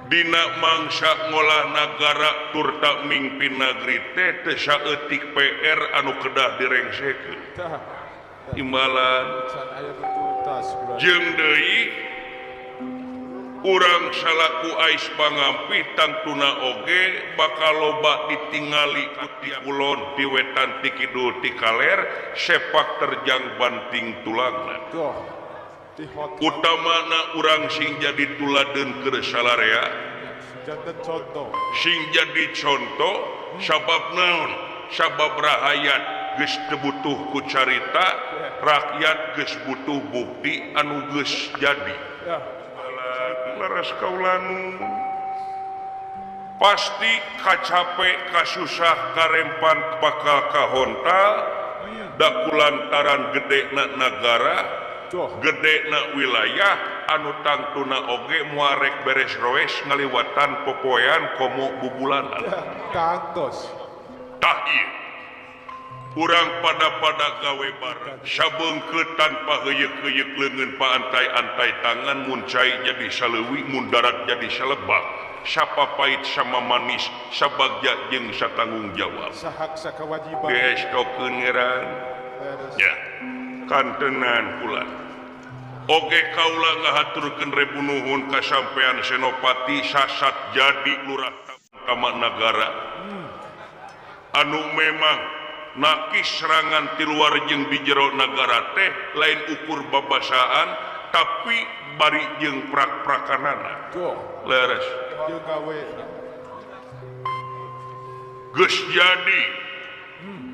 Dina mangsa ngolah nagara turta mingpin negeri teh teu saeutik PR anu kedah direngsekeun. Imbalan jeung deui urang salaku ais pangampi tangtuna oge bakal loba ditingali ku ti kulon ti wetan ti kidul ti kaler sepak terjang banting tulangna. Utamana urang sing jadi tuladeun keur salarea sing jadi contoh sabab naon sabab rakyat geus teu butuh ku carita rakyat geus butuh bukti anu geus jadi laras kaulanu pasti kacape kasusah karempan bakal kahontal da kulantaran gedena negara gedena wilayah anu tangtuna oge muarek beres roes ngaliwatan popoean komo bubulanan kantos tah ieu urang pada gawe bareng sabeungkeut tanpa heuyeuk-heuyeuk leungeun paantai-antai tangan mun cai jadi saleuwi mun darat jadi salebak sapapait sama manis sabagja jeung satanggung jawab sahak sakawajiban gestokeun ngeran ya kantenan pula oge kaula ngahaturkeun rebu nuhun ka sampean Senopati sasat jadi lurah utama negara anu memang nakis serangan ti luar jeung di jero nagara teh lain ukur babasaan tapi bari jeung prak-prakanana leres jeung gawe geus jadi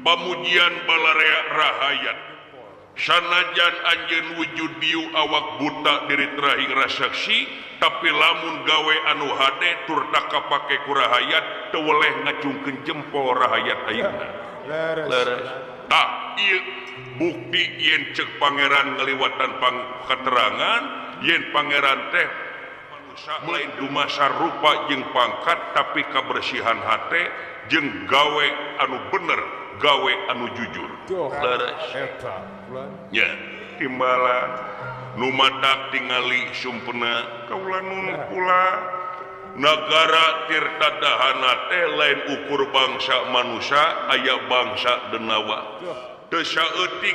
pamujian balarea rahayat sanajan anjeun wujud diu awak buta diri terahing rasaksi tapi lamun gawe anu hade tur tak kapake ku rahayat teu weleh ngacungkeun jempol rahayat ayeuna leres tak ieu bukti yen ceuk pangeran ngaliwatan keterangan yen pangeran teh manusia lain dumasar rupa jeung pangkat tapi kabersihan hate jeung gawe anu bener gawe anu jujur leres ya timbalan nu matak tingali sumpena kaula nun pula negara tirta dahana teh lain ukur bangsa manusia aya bangsa denawa teu saeutik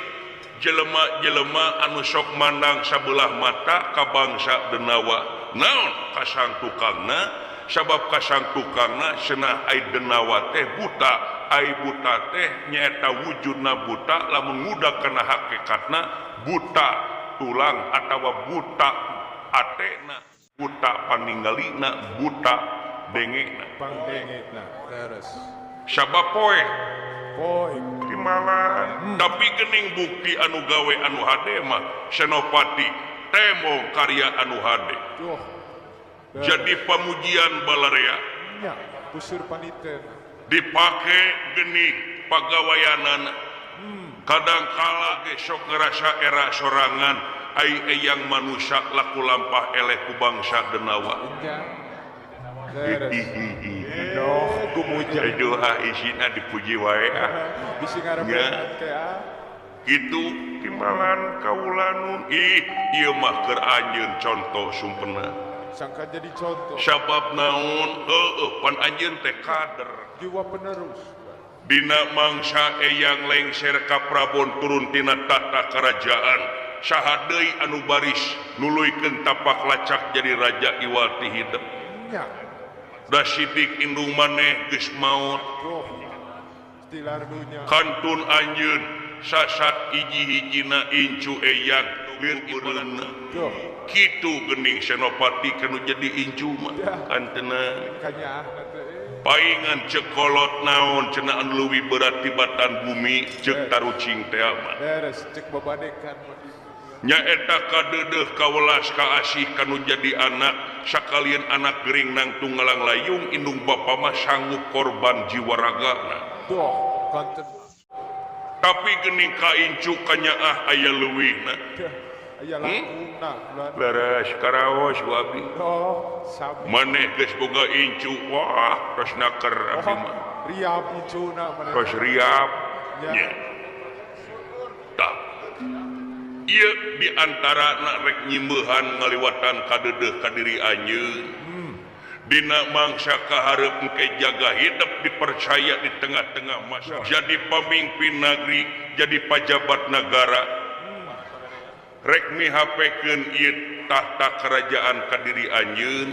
jelema-jelema anu sok mandang sabelah mata ka bangsa denawa naon kasang tukangna sabab kasang tukangna cenah ai denawa teh buta ai buta teh nyaeta wujudna buta lamun ngudag kana hakikatna buta tulang atawa buta atena buta paninggalina buta dengena pangdengena leres sabab poe timalan tapi geuning bukti anu gawe anu hade mah Senopati temong karya anu hade jadi pamujian balarea nya puseur paniten dipake geuning pagawayanana kadang kala ge sok ngerasa era sorangan ai eyang manusia laku lampah eleh ku bangsa denawa doh gumuja doa isina dipuji wae bisi ngarebeunkeun teh gitu timbalan kaulanun ieu mah keur anjeun contoh sumpena sangka jadi contoh sabab naon pan anjeun teh kader jiwa penerus dina mangsa eyang lengser ka Prabon turun tina tahta kerajaan saha deui anu baris nuluykeun tapak lacak jadi raja iwal ti hideung nya da sidik indung maneh geus maot stilar dunya kantun anjeun sasat hiji-hijina incu eyang lieur ibeunna kitu geuning Senopati kanu jadi incu mah kantena kanya paingan cekolot naon cenah anu leuwih berat tibatan bumi ceuk tarucing teh mah beres cek babadekan nyaeta kadeudeuh kawelas kaasih kanu jadi anak sakalian anak gering nang tunggalang layung indung bapa mah sanggup korban jiwa ragana doh kanten tapi geuning ka incu kanyaah aya leuwihna aya lakuna bulan beres karaos wabi oh sami maneh geus boga incu wah tos naker abdi mah riap incuna maneh tos riap nya tah ieu diantara rek nyimbehan ngaliwatan kadeudeuh ka diri anjeun Dina mangsa kaharep engke jaga hidup dipercaya di tengah-tengah masyarakat. Jadi pemimpin negeri, jadi pejabat negara. Rek mihapekeun ieu tahta kerajaan ka diri anjeun.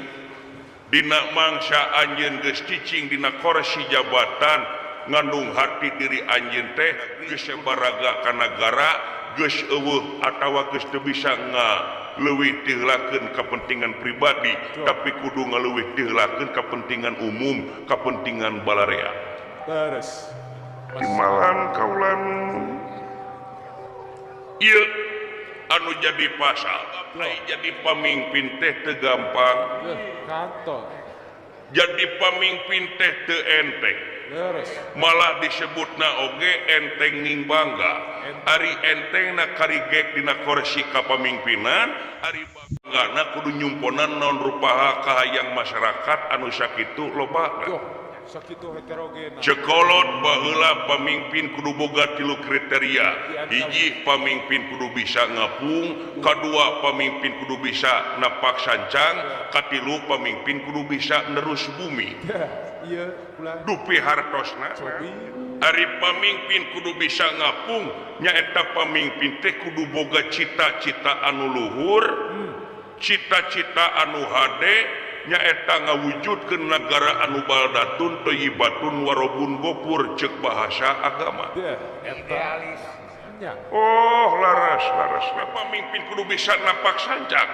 Dina mangsa anjeun geus cicing dina kursi jabatan ngandung hati diri anjeun teh geus sabaraga ka nagara, geus eueuh atawa geus teu bisa leuwih tiheulakeun kepentingan pribadi, tapi kudu ngaleuwih tiheulakeun kepentingan umum, kepentingan balarea. Beres. Timalan kaulan ieu anu jadi pasal, ai jadi pamimpin teh teu gampang. Kantor. Jadi pamimpin teh teu enteng. Beres. Malah disebutna oge enteng ning bangga. Ari entengna karigek dina kursi kapamimpinan, ari banggana kudu nyumponan naon rupaha kahayang masyarakat anu sakitu lobana. Yo, sakitu heterogena. Cekolot baheula pamimpin kudu boga tilu kriteria. Hiji, pamimpin kudu bisa ngapung, kadua pamimpin kudu bisa napak sancang, katilu pamimpin kudu bisa nerus bumi. Iya, bulan. Dupi hartosna. Cobi. Ari pamimpin kudu bisa ngapung, nyaeta pamimpin teh kudu boga cita-cita anu luhur, cita-cita anu hade, nyaeta ngawujudkeun nagara anu baldatun thayyibatun warobun gopur ceuk bahasa agama. Idealis. Oh, laras pamimpin kudu bisa napak sancang.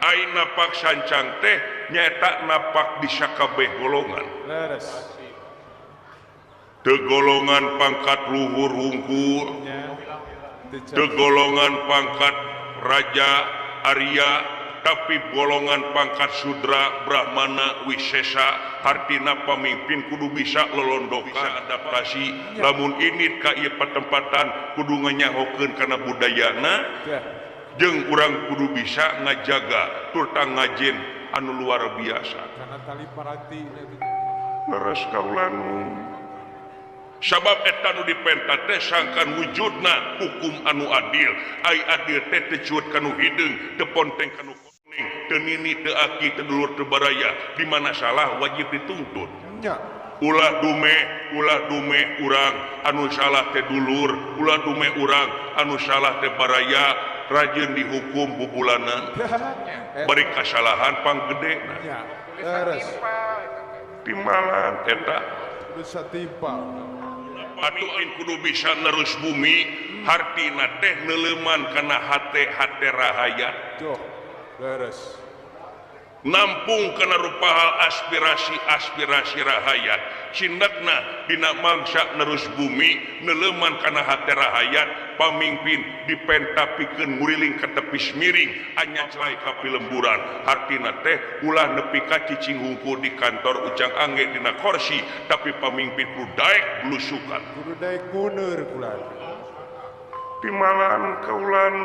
Ai napak sancang teh nyaeta napak di sakabeh golongan. Leres. Teu golongan pangkat luhur hungkul, teu golongan pangkat raja Arya, tapi golongan pangkat sudra Brahmana Wisesa. Artina pamimpin kudu bisa lolondokan, bisa adaptasi. Lamun ini ka ieu patempatan kudu nganyahokeun kana budayana, jeung urang kudu bisa ngajaga turta ngajen anu luar biasa. Karena tali paranti. Leres kaulan. Sabab eta nu dipenta teh sangkan wujudna hukum anu adil. Ai adil teh teu cuet kanu hideung, teu ponteng kanu kuning, teu nini, teu aki, teu dulur, teu baraya. Di mana salah wajib dituntut. Nya. Ulah dume urang anu salah teh dulur, ulah dume urang anu salah teh baraya, rajin dihukum bubulanan. Bari kasalahan panggedena. Nya. Leres. Timalan eta Bisa timpa. pamimpin kudu bisa nerus bumi, hartina teh neuleuman kana hate rahayat, Tuh. Leres. nampung kana rupaha aspirasi rahayat. Cindakna dina mangsa nerus bumi, neuleuman kana hate rahayat, pamimpin dipenta pikeun nguriling ka tepis miring, anya celai ka pilemburan. Hartina teh ulah nepi ka cicing hungkul di kantor ujang angge dina kursi, tapi pamimpin kudu daek blusukan. Kudu daek muneur bulan. Timalan kaulan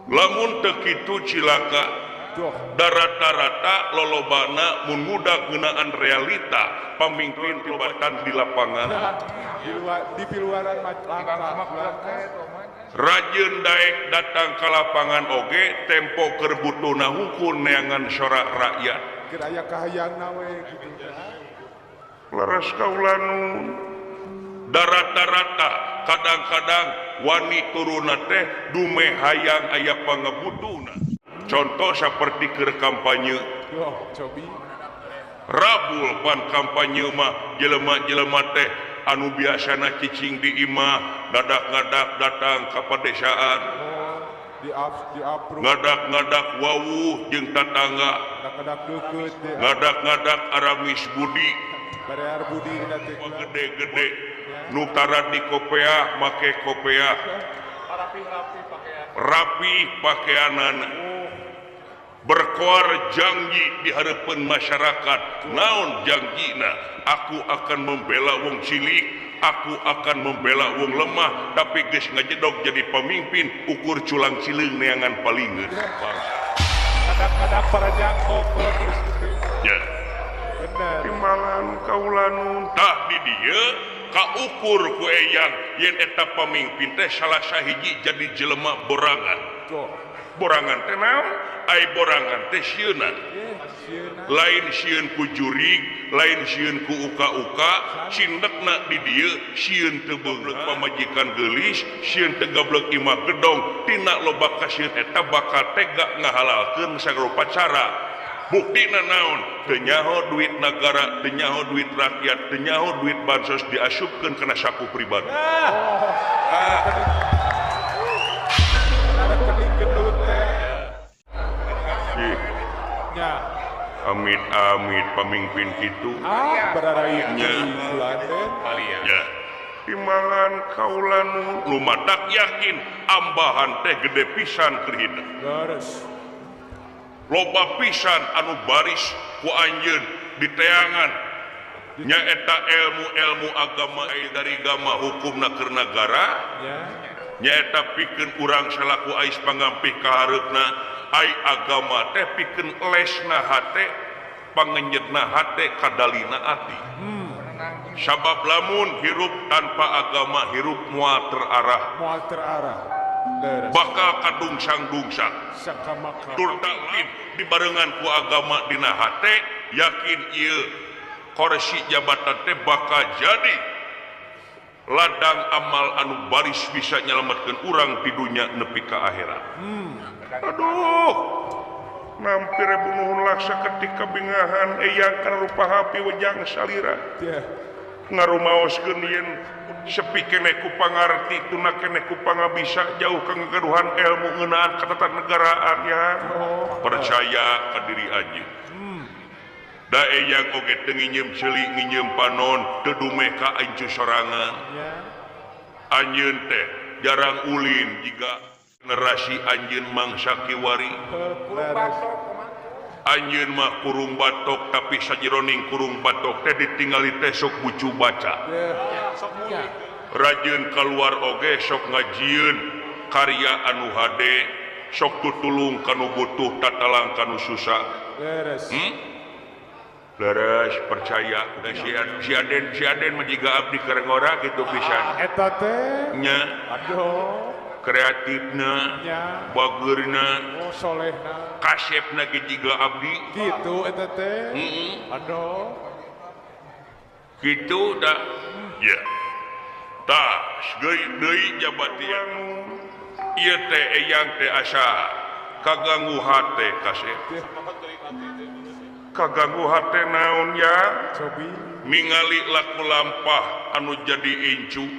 lamun teu kitu cilaka. Tuh. Rata-rata lolobana mun ngudag ngeunaan realita pamimpin tibatan di lapangan. Di piluaran langkah. Rajin daek datang ke lapangan oge tempo keur butuhna hungkul neangan sorak rakyat. Geraya kahayang nawe gitu. Laras kaulan rata-rata kadang-kadang wani turuna teh dume hayang aya pangebutuhna. Contoh seperti keur kampanye. Yo, cobi. Rabul pan kampanye mah jelema-jelema teh anu biasana cicing di imah ngadak-ngadak datang ka padesaan. Di approve. Ngadak-ngadak wawuh jeung tatangga. Ngadak deukeut deh. Ngadak-ngadak aramis budi. Barear budi dina teh. Gede-gede. Nu tara di kopeah make kopeah. Rapi pakaianana. Berkoar janji di hadapan masyarakat. Naon janjina? Aku akan membela wong cilik, aku akan membela wong lemah, tapi geus ngajedog jadi pemimpin ukur culang cileung neangan palingeun. Kadang-kadang para jangkok terus gitu. Ya. Bener. Timalan kaulanun tah di dieu kaukur ku eyang yen eta pamimpin teh salah sahiji jadi jelema borangan. Borangan teh naon? Ai borangan teh sieuna. Lain sieun ku jurig, lain sieun ku uka-uka, cindekna di dieu sieun teu beungeut pamajikan geulis, sieun teu gablek imah gedong, tina loba ka sieun eta bakal tega ngahalalkeun sarupa cara. Buktina naon? Teu nyaho duit nagara, teu nyaho duit rakyat, teu nyaho duit bansos diasupkeun kana saku pribadi. Amit-amit pamimpin kitu. Berarainya. Ya. Timbangan kaulan lumadak yakin ambahan teh gede pisan krihina. Loba pisan anu baris ku anjeun di teangan nyaeta ilmu-ilmu agama dari agama hukumna keur nagara nyaeta pikeun urang salaku ais pangampih ka hareupna ai agama teh pikeun lesna hate pangenyeutna hate kadalina ati. Sabab lamun hirup tanpa agama hirup moal terarah bakal kadungsang-dungsang turtakin dibarengan ku agama dina hate yakin ieu koresi jabatan teh bakal jadi ladang amal anu baris bisa nyelametkeun urang di dunya nepi ka akhirat. Aduh mampir bunuhun laksa ketika bingahan eyang kana rupa hapi wejang salira ngarumaoskeun yen sepi keneh ku pangarti tuna keneh ku pangabisa jauh ka ngagaduhan ilmu ngeunaan ketatanegaraan ya. Percaya ka diri anjeun. Da eyang oge teu nginyeum ceuli nginyeum panon teu dumeh ka anjeun sorangan. Anjeun teh jarang ulin jiga generasi anjeun mangsa kiwari. Anjeun mah kurung batok tapi sajeroning kurung batok teh ditinggali teh sok bucu baca. Rajieun kaluar oge sok ngajieun karya anu hade sok tutulung kanu butuh tatalang kanu susah. Leres percaya si Aden mah jiga abdi karengora kitu pisan. Eta teh nya kreatifna bageurna solehna kasepna ge jiga abdi gitu eta teh. Aduh kitu da ya tah deui jabati ieu teh eyang teh asa kaganggu hate kasep kaganggu hate naon ya cobi ningali laku lampah anu jadi incu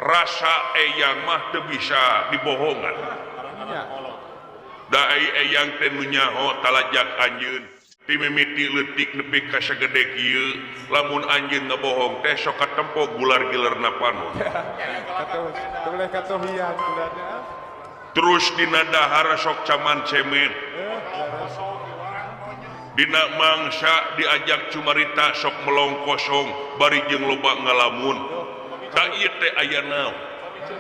rasa eyang mah teu bisa dibohongan da eyang teh nu nyaho talajak anjeun ti mimiti leutik nepi ka sagede kieu lamun anjeun ngabohong teh sok katempo gular-gilerna panon teu boleh katohian bulanna terus dina dahar sok caman cemen dina mangsa diajak cumarita sok melong kosong bari jeung loba ngalamun da ieu teh aya naon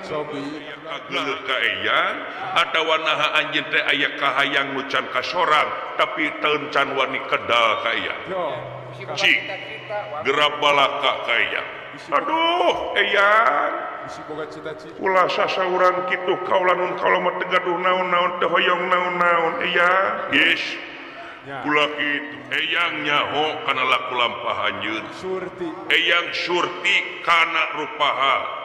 cobi kageuleuh ka eyang atawa naha anjeun teh aya kahayang nu can kasorang tapi teun can wani kedal ka eyang cing gerab balaka ka eyang aduh eyang bisi boga cita-cita ulah sasaurang kitu kaulanun kalau mah teu gaduh naon-naon teu hoyong naon-naon eyang yes ulah kitu eyang nyaho kana laku lampah anjeun surti eyang surti kana rupaha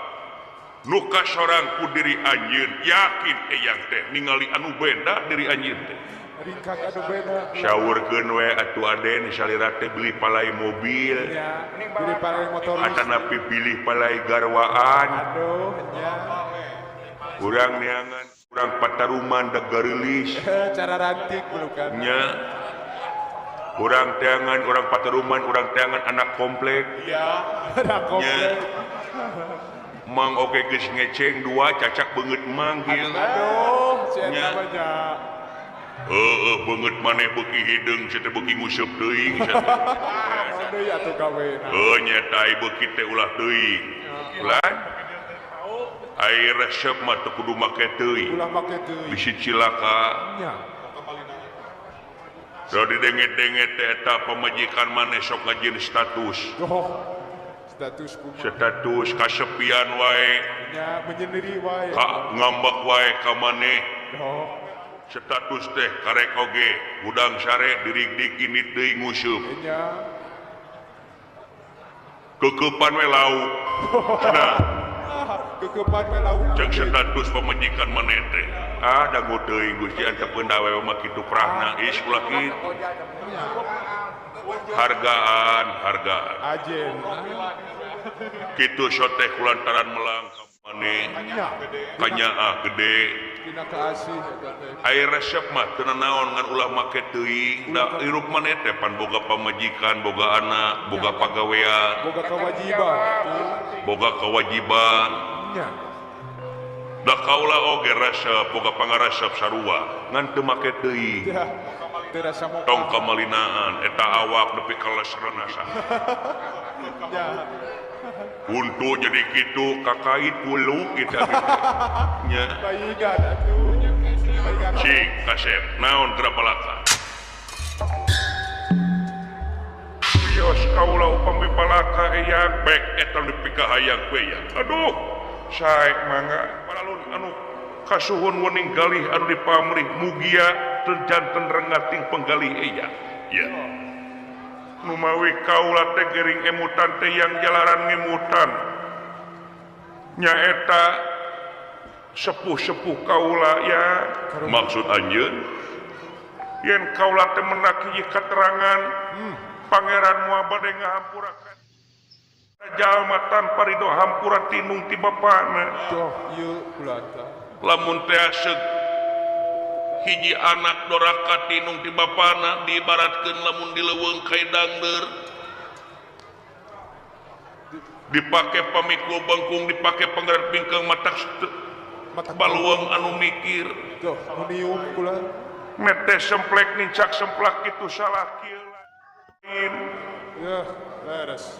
nu kasorang ku diri anjeun yakin eyang teh ningali anu beda diri anjeun teh ringkak anu beda saurkeun we atuh Aden salira teh beli palai mobil beli palai motor atanapi pilih palai garwaan aduh urang neangan urang pataruman da garelis cara ranting bukan nya urang teangan urang pataruman urang teangan anak komplek anak komplek mang oge geus ngeceng dua cacak beungeut mang ieu aduh si eta banyak beungeut maneh beuki hideung si teh beuki nguseup teuing deui atuh kawena nyata ai beuki teh ulah teuing ulah ai resep mah teu kudu make teuing ulah make teuing bisi cilaka nya so didenget-denget teh eta pamajikan maneh sok ngajieun status Status kumaha. status kasepian wae Nya menyendiri wae. ngambek wae ka maneh Oh, status teh karek oge udang sare dirig-dig init deui ngusup nya. keukepan we lauk cenah Kekepan we lauk. cek status pamajikan maneh teh dangu teuing Gusti antepeun da we mah kitu prahna is ulah kitu hargaan Ajen. kitu soteh kulantaran melang ka maneh Nya. kanyaa gede Dina kaasih eta teh. air resep mah teu naon ngan ulah make teuing da irup maneh teh pan boga pamajikan boga anak boga pagawean Boga kewajiban. boga kewajiban Nya. da kaula oge resep boga pangaresep sarua ngan teu make teuing Ya. Terasa mau. tong kamalinaan eta awak nepi ka lesreuna sah Nya. untuk jadi kitu kakait puluh kita nya Bayigan atuh. Bayigan. cik kasep naon teu balaka Yos kaula upami balaka eyang bek eta nepi ka hayang we ya aduh sae mangga paralun anu kasuhun wening galih anu dipamrih mugia terjanten rengating penggalih eyang ya numawi kaula teh gering emutan teh yang jalaran ngemutan nyaeta sepuh-sepuh kaula ya maksud anjeun yen kaula teh menak hiji keterangan pangeran moal bade ngahampurakan jalma tanpa ridho hampura tinung ti bapana Tuh, ieu kulanta. lamun teh aseup hiji anak doraka tinung ti bapana diibaratkeun lamun dileuweung ka dangdeur dipake pamikul bangkung dipake panggerak bingkeung matak baluang anu mikir Tuh, munium kulan. mete semplek nincak semplak kitu salah kieu lain Ya, beres.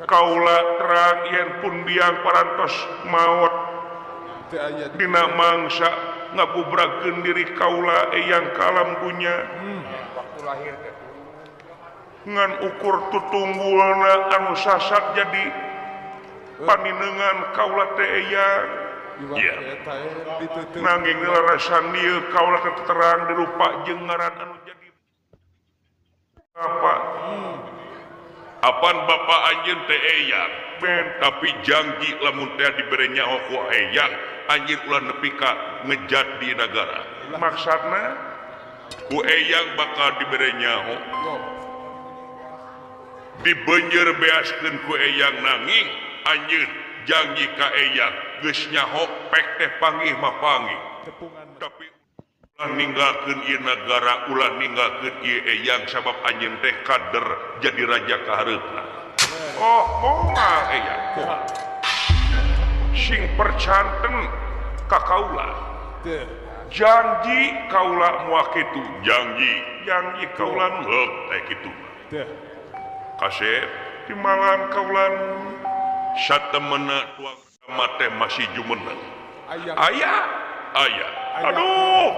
kaula terang yen pun biang parantos maot Teu aya di dina mangsa ngabubrakeun diri kaula eyang kalam dunya ngan ukur tutunggulna anu sasat jadi paninengan kaula teh eyang iwak Iya. eta ditutup. nanging larasan dieu kaula teh terang dirupa jeung ngaran anu jadi apa apan bapak anjeun teh eyang ben tapi janji lamun teh dibere nyaho ku eyang anjeun ulah nepi ka ngejat di negara maksudna ku eyang bakal dibere nyaho Yo, dibeunjeur beaskeun ku eyang nanging anjeun janji ka eyang geus nyaho pek teh panggih mah panggih tepungan. tapi ulah ninggalkeun ieu nagara ulah ninggalkeun ieu eyang sabab anjeun teh kader jadi raja kahareupna oh moal eyang sing percanten ka kaula Teu. janji kaula moal kitu janji kaula heuk teh kitu Teu. kasep timalan kaulan satemena tuang mate masih jumeneng Aya. aya aduh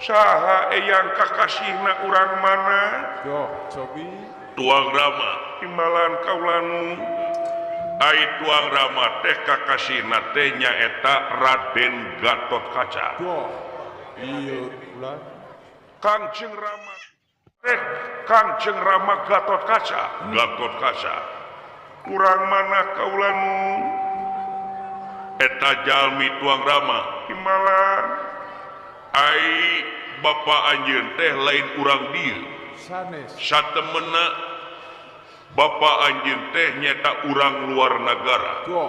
saha eyang kakasihna urang mana Yo, cobi. tuang rama timalan kaulanu ai tuang rama teh kakasihna teh nyaeta Raden Gatot Kaca Yo. Ieu kulan. Kangjeng Rama teh Kangjeng Rama Gatot Kaca urang mana kaulanu eta jalmi tuang Rama timalan ai bapa anjeun teh lain urang dieu Sanes. satemena bapa anjeun teh nyata urang luar negara Yo.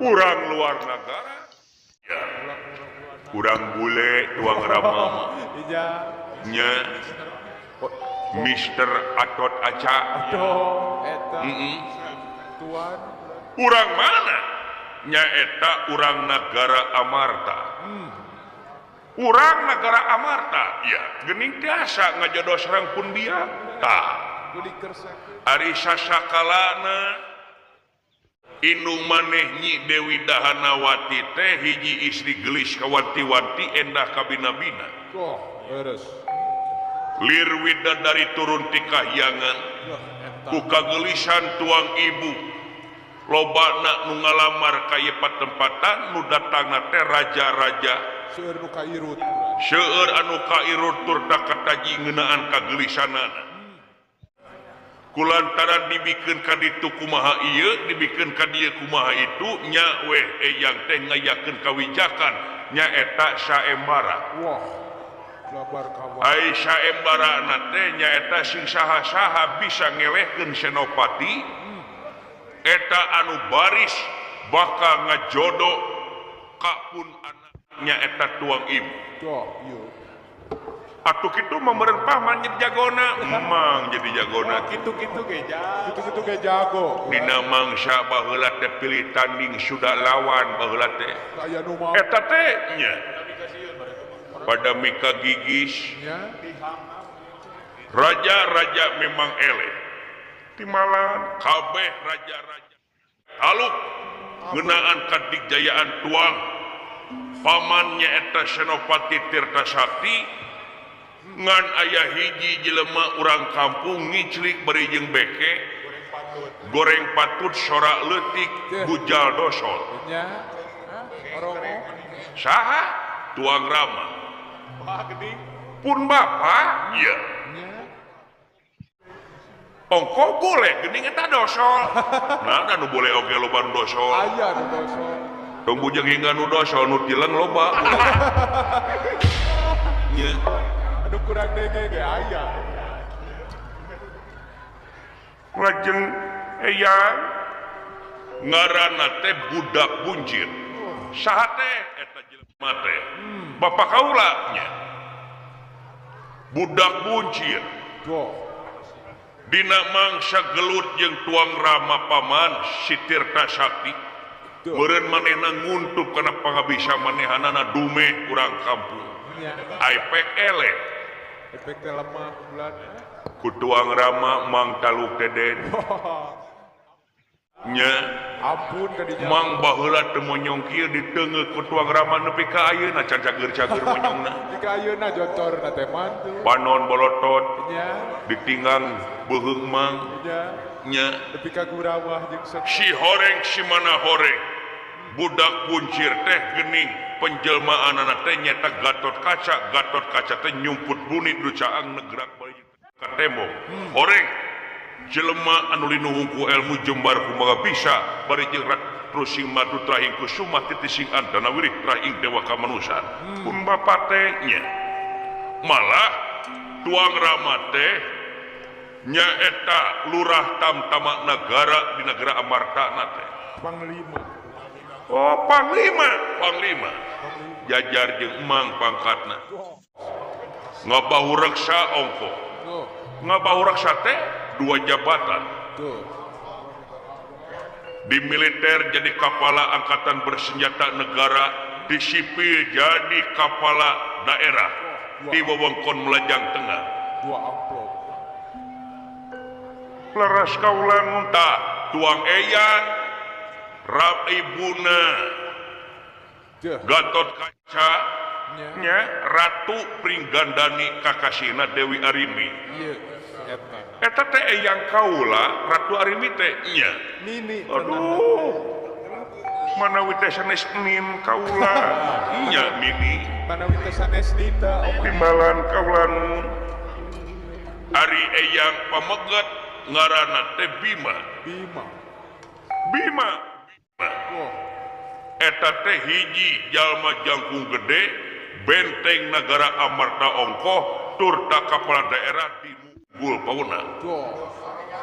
urang luar negara ya urang bule tuang Rama mah. Ija. nya Mister Atot Aca Aduh, eta. Tuan. urang mana nyaeta urang negara Amarta urang negara Amarta ya geuning tiasa ngajodos sareng pun dia tah Kudu dikersakeun. ari sasakalana indung maneh Nyi Dewi Dahanawati teh hiji istri gelis kawanti-wanti endah kabina-bina Yo, beres. lir widadari turun ti kahyangan Yo, eta. Eta. ku kagelisan tuang ibu lobana nu ngalamar ka ieu patempatan nu datangna teh raja-raja Seueur nu kairut. seueur anu kairut tur da kataji ngeunaan kagelisanana kulantaran dibikeun ka ditu kumaha ieu dibikeun ka dieu kumaha itu nya weh eyang teh ngayakeun kawijakan nya eta saembara Wah. Labar kawan. ai saembara teh nya eta sing saha-saha bisa ngelehkeun senopati eta anu baris bakal ngajodo kapun anaknya eta tuang ibu Tuh, iya. atuh kitu meureun paman jadi jagona emang jadi jagona Gitu-gitu ge jago. Gitu-gitu ge jago. dina mangsa baheula teh pilih tanding sudah lawan baheula teh Aya nu mau. eta teh nya pada mika gigis Nya. raja-raja memang eleh timalan kabeh raja-raja aluk ngeunaan kadikjayaan tuang pamannya eta Senopati Tirta Sakti ngan aya hiji jelema urang kampung ngiclik bari jeung beke goreng patut sora leutik bujal dosol Nya. Oromo. saha tuang Rama Wah, gede. pun bapa iya Nya. ongko boleh geuning eta dosol nah anu boleh oge loba nu dosol Aya nu doso. tong bujang hingga nu dosol nu tileng loba nya Anu kurang dege ge aya. lajeng eyang ngaranna teh budak buncit saha teh eta jelema teh bapa kaula nya budak buncit Tuh. dina mangsa gelut jeung tuang Rama paman si Tirta Sakti Tuh. meureun manehna nguntup kana pangabisa manehanana dume urang kampung Nya. aipek eleh Efek teh lemah bulan. ku tuang Rama mang taluk deden nya Ampun ka dinya. mang baheula teu monyong kieu diteungeuh ku tuang Rama nepi ka ayeuna can cager-cager monyongna Jika ayeuna jontorna teh mantu. panon bolotot Nya. ditinggang beuheung mang Nya. nya Nepi ka gurawah jeung sok. si horeng si mana horeng budak buncir teh geuning penjelmaanana teh nyata Gatot Kaca teh nyumput bunit du caang negrak bari ka tembok horeng jelema anu linuhung ku ilmu jembar kumaha bisa bari jeung terus sing madu trahing kusuma titising antana wirih trahing dewa kamanusan pun bapa teh nya malah tuang Rama teh nya eta lurah tamtama negara di negara Amarta teh Panglima. oh panglima jajar jeung emang pangkatna ngabahu reksa ongko Tuh. ngabahu reksa teh 2 jabatan Tuh. di militer jadi kepala angkatan bersenjata negara di sipil jadi kepala daerah di wewengkon Melajang Tengah 2 amplop. leres kaula ngunta tuang eyang rab ibuna Tuh. Gatot Kaca Nya. nya Ratu Pringgandani kakasina Dewi Arimi Iya. Eta. eta teh eyang kaula Ratu Arimi teh nya Nini. aduh manawi teh sanes nin kaula nya Nini Manawi teh sanes Dinda. timbalan kaula nu ari eyang pameget ngaranna teh Bima Bima. Bima Wah. eta teh hiji jalma jangkung gede benteng negara Amarta Ongko turta kepala daerah di Munggul Pauna Tuh.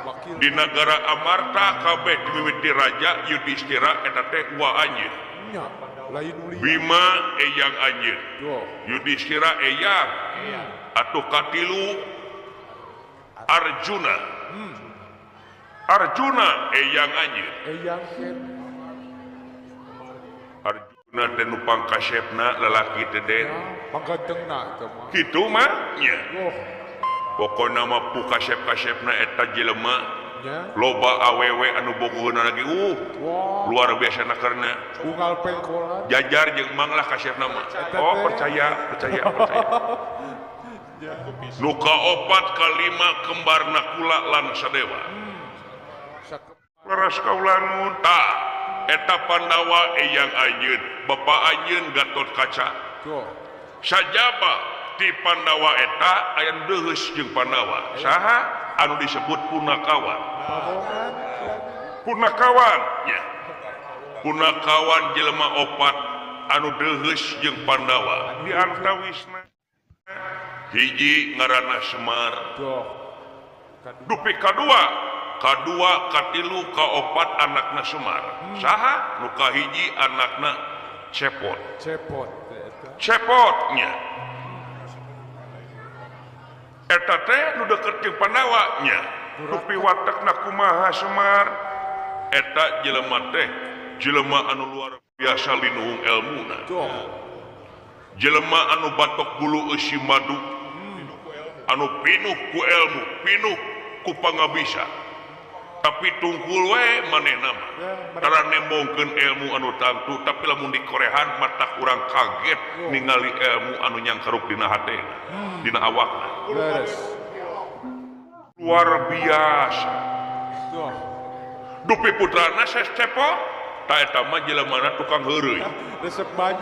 Wakil. di negara Amarta kabeh dimimiti raja Yudhistira eta teh wa anjeun Nya. Lain uli. Bima eyang anjeun Tuh. Yudhistira eyang atuh katilu Arjuna Arjuna eyang anjeun Eyang ken. Arjuna teh nu pangkasepna lalaki teh den Panggantengna eta mah. kitu mah nya Wah. pokona mah kasep-kasepna eta jelema Nya. loba awewe anu bogohna lagi Wah. luar biasa nakerna Unggal pengkolan. jajar jeung mang lah kasepna mah oh percaya nu kaopat kalima kembarna kula lan sadewa leres kaulangun tah eta Pandawa eyang anjeun Bapak anjeun Gatot Kaca Tuh. sajaba di Pandawa eta aya deus jeung Pandawa saha anu disebut Punakawan Pabongan. Punakawan ya Punakawan jelema opat anu deus jeung Pandawa di antawisna hiji ngaranna Semar Tuh. dupi kadua katilu kaopat anakna Semar saha nu kahiji anakna Cepot Cepot. Eta. Cepotnya eta teh nu deket jeung Pandawa nya dupi watakna kumaha Semar eta jelema teh jelema anu luar biasa linuhung elmuna Tuh. jelema anu batok bulu eusi madu anu pinuh ku ilmu pinuh ku pangabisa tapi tungkul we manehna mah karena nembongkeun ilmu anu tangtu tapi lamun dikorehan mata kurang kaget ningali ilmu anu nyangkaruk dina hatena dina awakna Beres. luar biasa Tuh. dupi putrana Cepot ta eta mah jelemana tukang heureuy Resep banyak.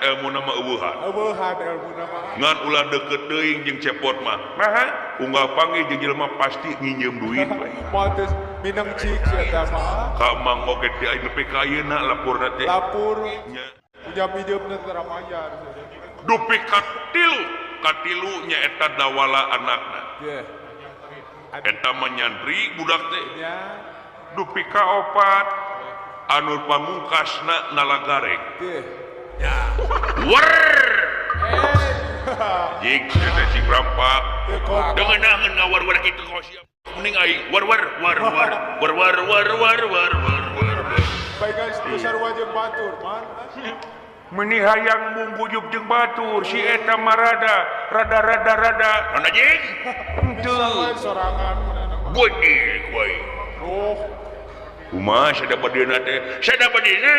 ilmuna mah eueuhan Eueuhan ilmu nama. ngan ulah deket teuing jeung Cepot mah nah unggal panggih jeung jelema pasti nginjem duit we Modes minang cik eta mah. ka mang oge teh aya nepi ka ayeuna laporna teh Lapur. nya Punya videonya tara mayar. dupi katilu nya eta dawala anakna Ye. eta mah nyandri budak teh Ya. dupi ka opat anu pamungkasna nalagareng Ye. wer jik eta si berampak Kok. dengeunangeun ngawar-war kitu kos siap mending aing war Baik guys, besar wajib batur, man. meuni hayang munggujuk jeung batur si eta marada rada mana jik Sama sorangan. geuning we Oh. kumaha sada badina teh sada badina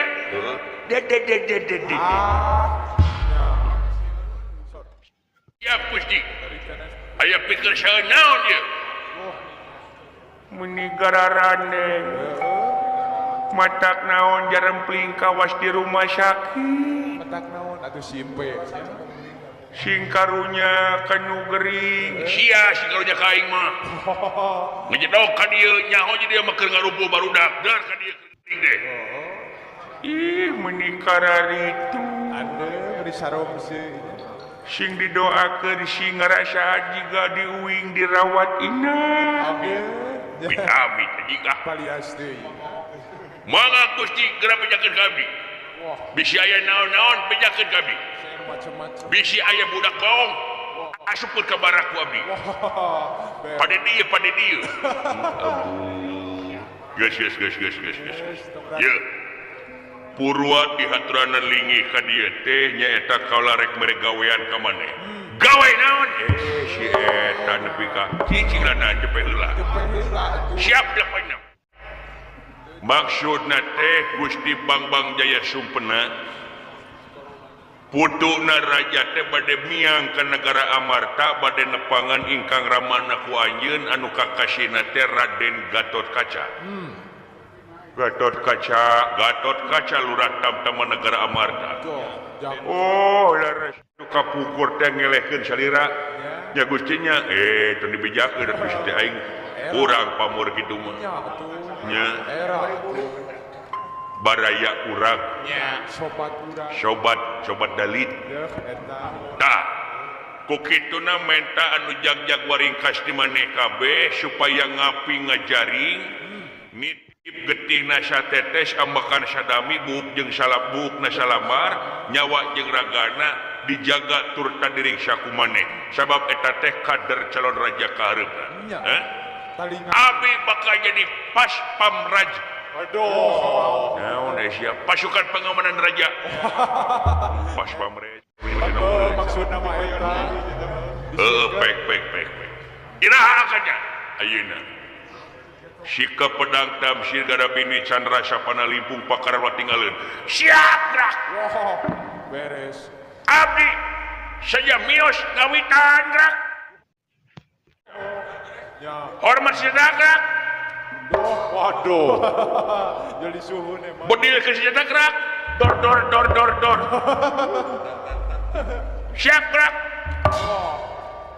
ya Gusti aya pikir saha naon ieu meuni gararane matak naon jarempling kawas di rumah sakit Matak naon atuh simpe. sing karunya kanu gering sia sing karunya ka aing mah ngejedog ka dieu nyaho jadi dia mah keur ngarumpul barudak dar ka dieu gering deh ih meuni kararitu Ande beri sarung sih. sing didoakeun sing ngarasa jiga diuing dirawat inah Amin. vitamin jika Pali asli. mangga Gusti geura pejakeun ka abdi Wah, bisi aya naon-naon pejakeun ka abdi saya macam-macam. bisi aya budak baong asupkeun ka barakku abdi Wah, pada dia Ges ya Purwa di haturan lingi ka dieu teh nyaeta kaula rek mere gawean ka maneh gawe naon si eta nepi ka cicingna jepe heula siap depanna maksudna teh Gusti Bangbang Jaya Sumpena putuna raja teh bade miang ka negara Amarta bade nepangan ingkang ramana ku anjeun anu kakasina teh Raden Gatot Kaca. Gatot Kaca lurah tamtama negara Amarta. Oh, laras nu kapukur teh ngelehkeun salira. Ya Gustinya teu dibijakeun atuh teh aing urang pamur kitu mah. Nya Era. baraya urang. Sobat urang. Sobat dalit. Ya, eta. Tah, ku kituna menta anu jagjag waringkas di maneh kabeh supaya ngapi ngajaring nitip getihna satetes ambakan sadami buuk jeung salabukna salamar nyawa jeung ragana dijaga tur tadiring sakumaneh sabab eta teh kader calon raja kahareupna. Talingan. Abi bakal jadi pas pamraj. Aduh. Naon sia pasukan pengamanan raja. Pas pamraj. Maksudna mah eta. Baik. Iraha akanya ayeuna. Sika pedang tamsir gadabini Chandra Sapana Limpung Pakaran watingaleun. Siap gerak. Wah, beres. Abdi saja mios ngawitan gerak. Ya, Hormat sedang gerak. Waduh. Jadi suhu nih, Mas. Bodil ke senjata gerak. Dor. Siap gerak.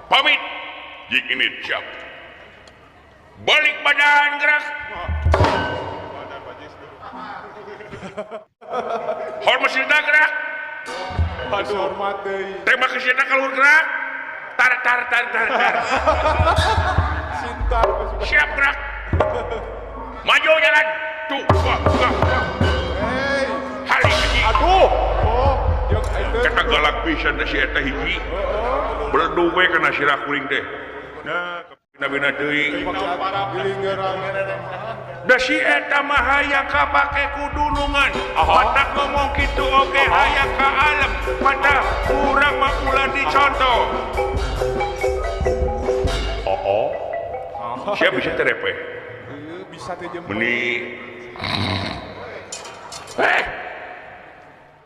Pamit. Jik ini siap. Balik badan gerak. Hormat senjata gerak. Waduh, hormat deui. Tembak ke senjata keluar gerak. Tar. Cinta. Siap gerak. Maju jalan. Tuh. Hey. Hari ini. Aduh. Oh, jeung itu. Kata galak pisan da si eta hiji. Beledu we kana sirah kuring teh. Nah, kapina-pina deui. Gilingeuran. Da si eta mah hayang kapake kudunungan. Matak ngomong kitu oge hayang ka alam. Mata urang mah ulah dicontoh. Siapa bisa terepe? Bisa teh jeung Meni.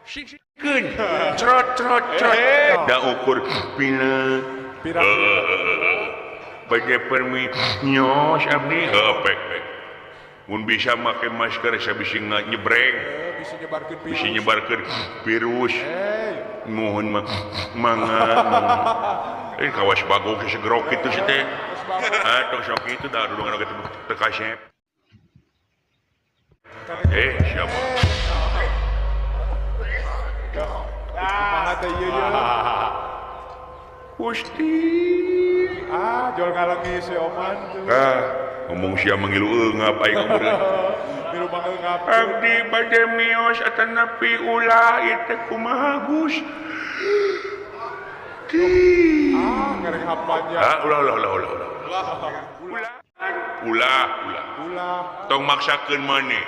Sikeun. Trot. Da ukur pina. pirang. Bagi permi nyos abdi pek. Mun bisa make masker saya bisa nyebreng. Bisa nyebarkeun virus. Bisa nyebarkeun virus. Hey. Mohon mangga. Kawas bagong segerok itu sih teh. Tong sok itu dah dudungan gitu tekasep. Siapa? Kumaha teh ieu ye? Gusti. Jual ngalengi si Oman tuh. Ngomong sia mangilu eungap aing ngeureun. Di rumah ngap. Abdi bade mios atanapi ulah ieu teh kumaha Gus? Ngareng hapannya. Ulah. Tong maksakeun maneh.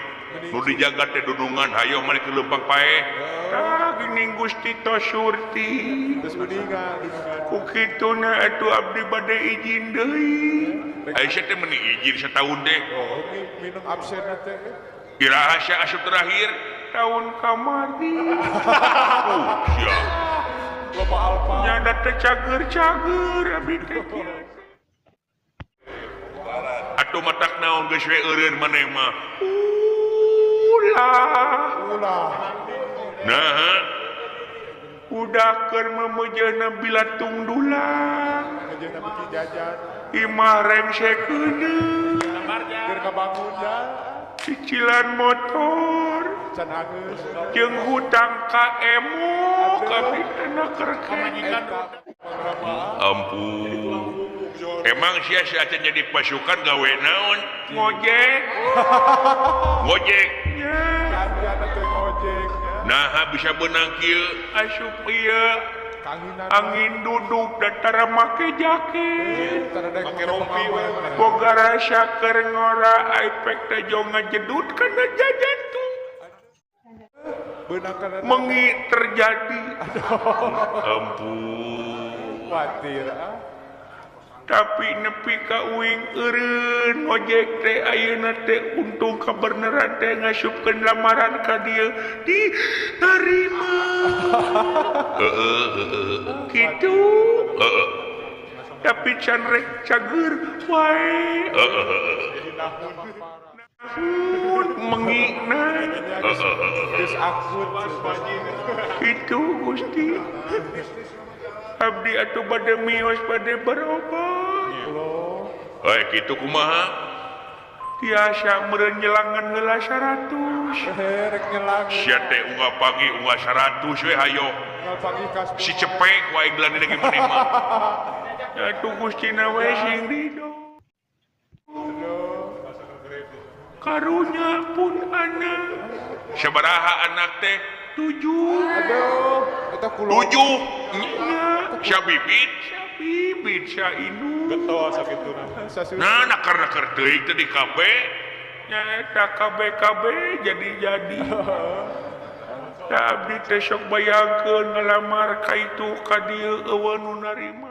Nu dijaga teh dudungan hayo maneh ke leumpang pae. Geuning Gusti tos surti. Terus uningan. Ukituna atuh abdi bade izin deui. Aisyah teh meuni izin setahun teh. Oh, minum absen teh. Iraha asup terakhir tahun kamari. Sia. Loba alfa. Nyada teh cager abdi teh. Atuh matak naon geus we eureun maneh mah. Ulah. Nah, udah memujeuna bilatung dulang. Ngejeuna beki jajan. Imah rengsekeun. Keur kabangun ya. Cicilan motor. Can hangeus. Jeung hutang ka emo kabeh anak kerken. Ampun. Emang sia-sia jadi pasukan gawe naon? Ngojek. Ngojeknya. Kandiana teh ngojek ya. Nah, bisa benang kieu asup ieu Kanginan. angin duduk datara make jaket. Make rompi we. Boga rasa keur ngora efek teh jong ngajedut kana jajantung. Beunang kana Mengi terjadi. Ampun. khawatir Tapi nepi ka uing eureun ngojek teh ayeuna teh untung kabeneran teh ngasupkeun lamaran ka dieu ditarima. Kitu. Tapi can rek cager wae. Mengina. geus akut Itu Gusti. Abdi atuh bade mios bade berobat. Kitu kumaha? Tiasa meureun nyelangan heula 100. rek nyelang Sia teh unggah pagi unggah 100 we hayo. ngal pagi kas Si cepek wae glani lagi maneh mah. Atuh Gustina we sing ridho. Karunya pun anak. Sabaraha anak teh? 7. aduh eta kulo 7 nya sia bibit sia indung. getos sakituna sasus Nah nakar-nakar teuing teh di kabe nya eta KB jadi da abdi teh sok bayangkeun ngalamar ka itu ka dieu eueuh nu narima.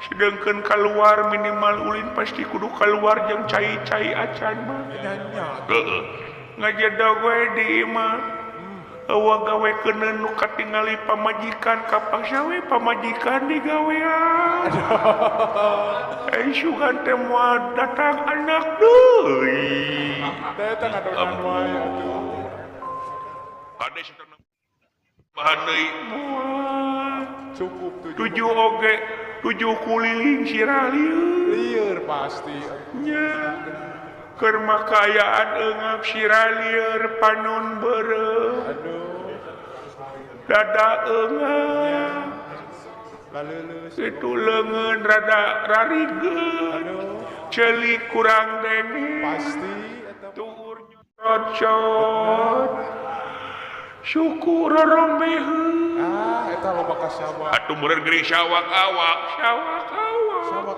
Sedengkeun keluar minimal ulin pasti kudu keluar jeung cai-cai acan mah. nyanyi Heeh. Ngajedog we di imah. gawe kenen nu katingali pamajikan kapasyawe pamajikan digawean sugan teh moal datang anak deui Datang adonan wae atuh. hade satana bahan deui Cukup tujuh oge tujuh kuliling siralieu lieur pasti. nya keur makayaan eungap siralieur panon beureum Aduh, dada eungap laleuleuh. itu leungeun rada rarigeun Aduh, celik kurang denge pasti eta tuur cocot syukur rombeheun eta loba kasawak. atuh meureun geuning syawak awak Sawak apa?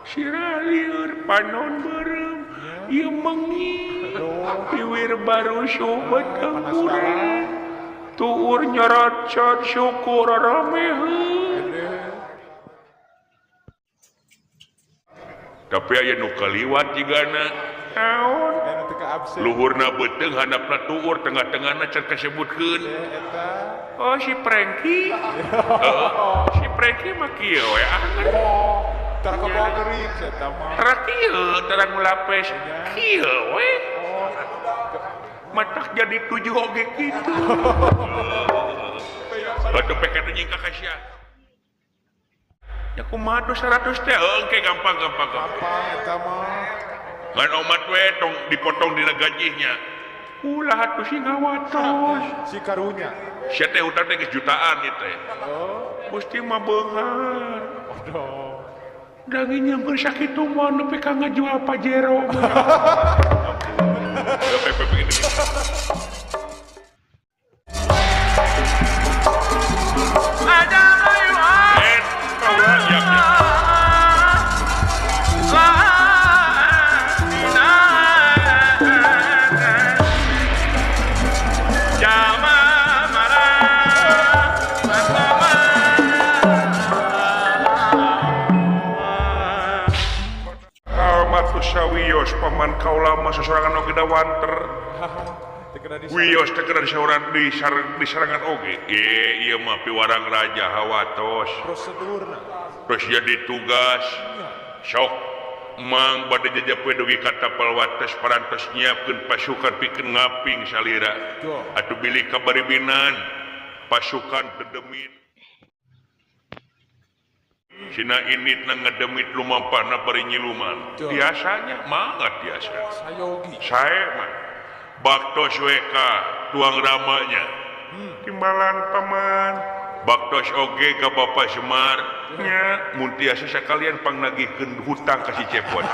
siralieur panon beureum ieu mengi Aduh, piwir baru sobat kangkurang tuur nyorot-cot syukur romeheun gede. tapi aya nu kaliwat jigana naon Anu teu ka absen. luhurna beuteung handapna tuur tengah-tengahna can kasebutkeun Eta oh si Prengki si Prengki mah kieu we tara ka bawa geuring eta mah. tara kieu tara ngulapes kieu we matak jadi 7 oge kitu atuh peket anjing ka kasya ya kumaha 200 teh engke gampang Apa eta mah? ngan omat we tong dipotong dina gajihnya ulah atuh si ngawatos Si karunya. sia teh utang teh geus jutaan ieu teh Oh, musti mah beungar aduh. daging nyamper sakitu mah nepi ka ngajual pajero Wiyos paman kaula mah sasorangan oge da wanter Teu kena di Wiyos teh kena di sarangan oge ieu mah piwarang raja hawatos prosedurna. terus jadi tugas sok mang bade jajape dugi ka tapal wates parantos nyiapkeun pasukan pikeun ngaping salira Tuh. atuh bilih kabaribinan pasukan dedemit Cina ini ngedemit lumampahna bari nyiluman. Tuh. Biasanya mangat biasa. Sayogi. Saya mah baktos weka tuang ramanya. Timbalan paman. Baktos oge ka Bapak Semar. Nya mun tiasa sakalian pangnagihkeun hutang ka si Cepot.